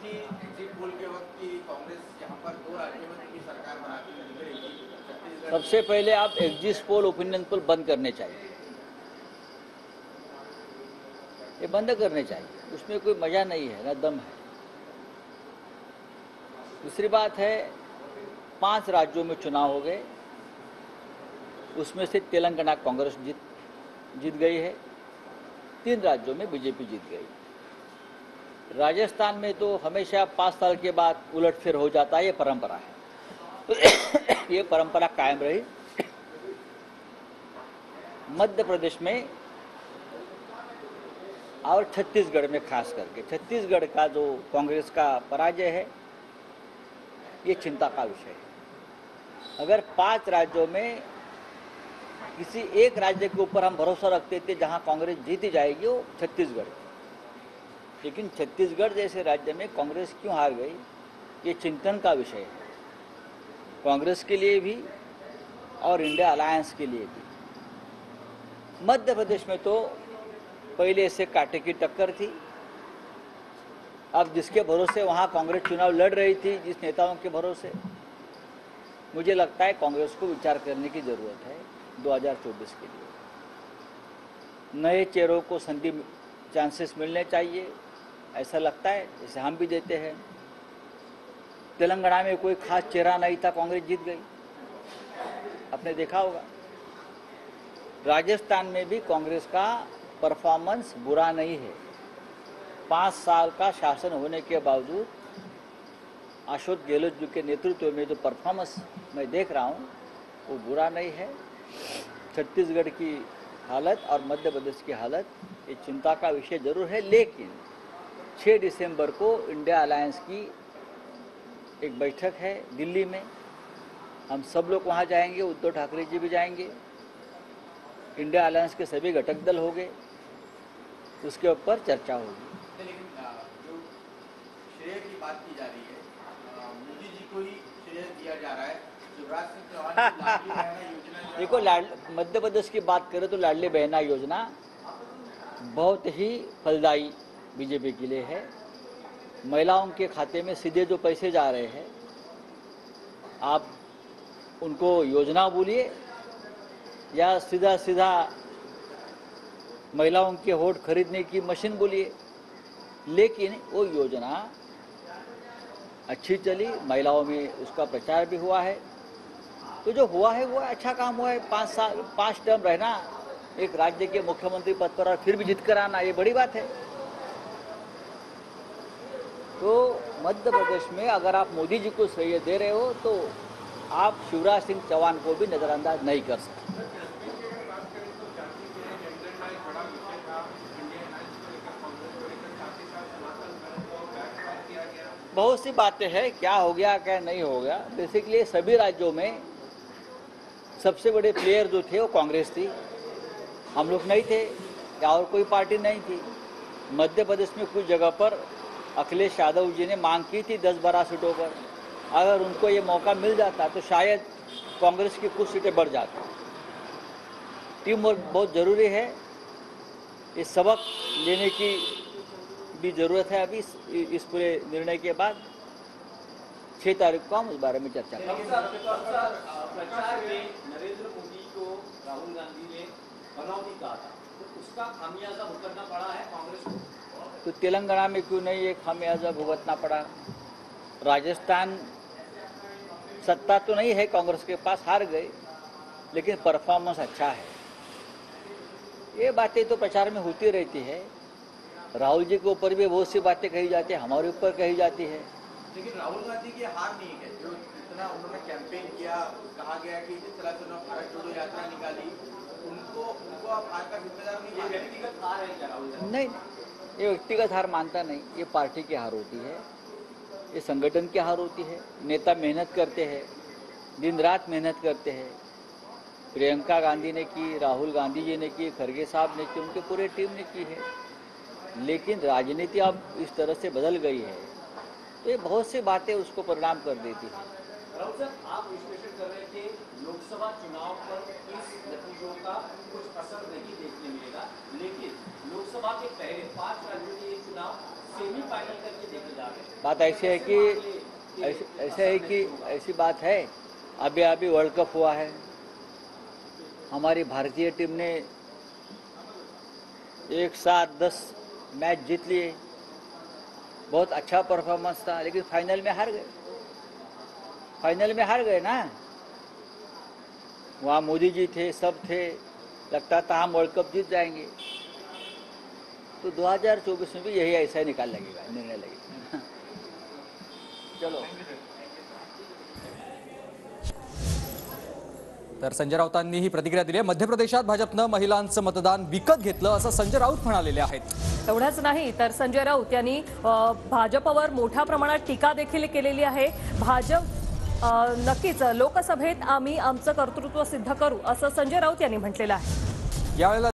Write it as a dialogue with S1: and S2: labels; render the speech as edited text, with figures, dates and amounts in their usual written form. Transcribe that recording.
S1: थी exit poll के वक्त की कांग्रेस यहाँ पर 2 राज्यों में अपनी सरकार बनाती दिख रही थी। छत्तीसगढ़
S2: सबसे पहले आप एग्जिट पोल, ओपिनियन पोल बंद करने चाहिए, ये बंद करने चाहिए, उसमें कोई मजा नहीं है, न दम है। दूसरी बात है, 5 राज्यों में चुनाव हो गए, उसमें से तेलंगाना कांग्रेस जीत गई है, 3 राज्यों में बीजेपी जीत गई। राजस्थान में तो हमेशा 5 साल के बाद उलटफेर हो जाता है, ये परंपरा है। ये परंपरा कायम रही। मध्य प्रदेश में और छत्तीसगढ़ में, खास करके छत्तीसगढ़ का जो कांग्रेस का पराजय है, ये चिंता का विषय है। अगर 5 राज्यों में किसी एक राज्य के ऊपर हम भरोसा रखते थे जहां कांग्रेस जीती जाएगी, वो छत्तीसगढ़। लेकिन छत्तीसगढ़ जैसे राज्य में कांग्रेस क्यों हार गई, ये चिंतन का विषय है, कांग्रेस के लिए भी और इंडिया अलायंस के लिए भी। मध्य प्रदेश में तो पहले से कांटे की टक्कर थी। अब जिसके भरोसे वहां कांग्रेस चुनाव लड़ रही थी, जिस नेताओं के भरोसे, मुझे लगता है कांग्रेस को विचार करने की जरूरत है 2024 के लिए। नए चेहरों को संधि, चांसेस मिलने चाहिए, ऐसा लगता है, जैसे हम भी देते हैं। तेलंगाना में कोई खास चेहरा नहीं था, कांग्रेस जीत गई, आपने देखा होगा। राजस्थान में भी कांग्रेस का परफॉर्मेंस बुरा नहीं है। 5 साल का शासन होने के बावजूद अशोक गहलोत जी के नेतृत्व में जो परफॉर्मेंस मैं देख रहा हूँ, वो बुरा नहीं है। छत्तीसगढ़ की हालत और मध्य प्रदेश की हालत, ये चिंता का विषय जरूर है। लेकिन 6 दिसंबर को इंडिया अलायंस की एक बैठक है दिल्ली में, हम सब लोग वहाँ जाएंगे, उद्धव ठाकरे जी भी जाएंगे, इंडिया अलायंस के सभी घटक दल होंगे, उसके ऊपर चर्चा होगी।
S1: लेकिन जो श्रेय की बात की जा रही है, मोदी जी को ही श्रेय दिया जा रहा है। शिवराज सिंह चौहान की लाडली बहना योजना,
S2: देखो, मध्य प्रदेश की बात करें तो लाडली बहना योजना बहुत ही फलदायी बीजेपी के लिए है। महिलाओं के खाते में सीधे जो पैसे जा रहे हैं, आप उनको योजना बोलिए या सीधा सीधा महिलाओं के वोट खरीदने की मशीन बोलिए, लेकिन वो योजना अच्छी चली, महिलाओं में उसका प्रचार भी हुआ है। तो जो हुआ है वो अच्छा काम हुआ है। 5 टर्म रहना एक राज्य के मुख्यमंत्री पद पर और फिर भी जीत कर आना, ये बड़ी बात है। तो मध्य प्रदेश में अगर आप मोदी जी को श्रेय दे रहे हो तो आप शिवराज सिंह चौहान को भी नजरअंदाज नहीं कर सकते। बहुत सी बातें हैं, क्या हो गया क्या नहीं हो गया। बेसिकली सभी राज्यों में सबसे बड़े प्लेयर जो थे वो कांग्रेस थी, हम लोग नहीं थे या और कोई पार्टी नहीं थी। मध्य प्रदेश में कुछ जगह पर अखिलेश यादव जी ने मांग की थी 10-12 सीटों पर, अगर उनको ये मौका मिल जाता तो शायद कांग्रेस की कुछ सीटें बढ़ जाती। टीम वर्क बहुत ज़रूरी है, इस सबक लेने की भी ज़रूरत है। अभी इस पूरे निर्णय के बाद 6 तारीख को हम उस बारे में चर्चा करेंगे।
S3: प्रचार में नरेंद्र मोदी को राहुल गांधी ने बनौटी कहा था, तो उसका खामियाजा भुगतना पड़ा है कांग्रेस को।
S2: तो तेलंगाना में क्यों नहीं ये खामियाजा भुगतना पड़ा? राजस्थान सत्ता तो नहीं है कांग्रेस के पास, हार गए, लेकिन परफॉर्मेंस अच्छा है। ये बातें तो प्रचार में होती रहती है। राहुल जी के ऊपर भी बहुत सी बातें कही जाती है, हमारे ऊपर कही जाती है।
S1: लेकिन राहुल गांधी की हार नहीं है, जो इतना उन्होंने कैंपेन किया, कहा गया कि जिस तरह से उन्होंने भारत जोड़ो यात्रा निकाली, उनको आप हार का जिम्मेदार नहीं मानते?
S3: व्यक्तिगत हार है क्या राहुल गांधी?
S2: नहीं, ये व्यक्तिगत हार मानता नहीं, ये पार्टी की हार होती है, ये संगठन की हार होती है। नेता मेहनत करते हैं, दिन रात मेहनत करते हैं। प्रियंका गांधी ने की, राहुल गांधी जी ने की, खरगे साहब ने की, उनके पूरे टीम ने की है। लेकिन राजनीति अब इस तरह से बदल गई है, तो ये बहुत सी बातें उसको परिणाम कर देती है।
S3: राहुल साहब, आप विश्लेषण कर रहे थे लोकसभा चुनाव पर इस नतीजों का कुछ असर नहीं देखने मिलेगा, लेकिन लोकसभा के पहले 5 राज्यों के ये चुनाव सेमीफाइनल करके देखे जा रहे हैं।
S2: बात ऐसी है कि ऐसी बात है, अभी अभी वर्ल्ड कप हुआ है, हमारी भारतीय टीम ने एक साथ 10 मैच जीत लिए, बहुत अच्छा परफॉर्मेंस था, लेकिन फाइनल में हार गए ना। वहाँ मोदी जी थे, सब थे, लगता था हम वर्ल्ड कप जीत जाएंगे। तो 2024 में भी यही ऐसा ही निर्णय लगेगा। चलो।
S4: तर संजय राऊतांनी ही प्रतिक्रिया दिली आहे। मध्य प्रदेशात भाजपनं महिलांचं मतदान विकत घेतलं असं संजय राऊत म्हणालेले आहेत।
S5: एवढंच नाही तर संजय राऊत यांनी भाजपवर मोठ्या प्रमाणात टीका देखील केलेली आहे। भाजप नक्कीच लोकसभेत आम्ही आमचं कर्तृत्व सिद्ध करू असं संजय राऊत यांनी म्हटलेलं आहे।
S4: यावेळेला